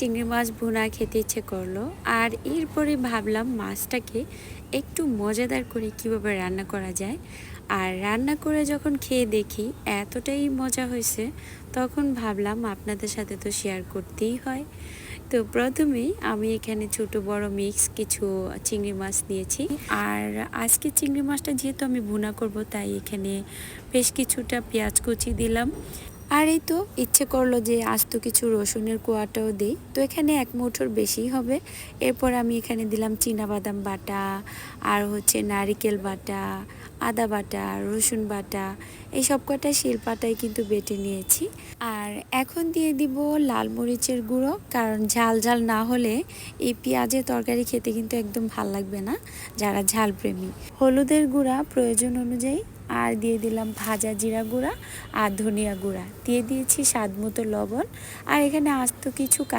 চিংড়ি মাছ ভুনা খেতে ইচ্ছে করলো। আর এরপরে ভাবলাম মাছটাকে একটু মজাদার করে কিভাবে রান্না করা যায়। আর রান্না করে যখন খেয়ে দেখি এতটাই মজা হয়েছে, তখন ভাবলাম আপনাদের সাথে তো শেয়ার করতেই হয়। তো প্রথমেই আমি এখানে ছোট বড় মিক্স কিছু চিংড়ি মাছ নিয়েছি। আর আজকে চিংড়ি মাছটা যেহেতু আমি ভুনা করব, তাই এখানে বেশ কিছুটা পেঁয়াজ কুচি দিলাম। আর এই তো ইচ্ছে করলো যে আস্ত কিছু রসুনের কোয়াটাও দিই, তো এখানে এক মুঠোর বেশি হবে। এরপর আমি এখানে দিলাম চীনাবাদাম বাটা, আর নারিকেল বাটা, আদা বাটা, রসুন বাটা, এই সব কটা শিলপাটাই কিন্তু বেটে নিয়েছি। আর এখন দিয়ে দিব লাল মরিচের গুঁড়ো, কারণ ঝাল ঝাল না হলে এই পেঁয়াজের তরকারি খেতে কিন্তু একদম ভাল লাগবে না যারা ঝাল প্রেমী। হলুদের গুঁড়া প্রয়োজন অনুযায়ী, আর দিয়ে দিলাম ভাজা জিরা গুঁড়া আর ধনিয়া গুঁড়া, দিয়ে দিয়েছি স্বাদ মতো লবণ। আর এখানে আস্ত কিছু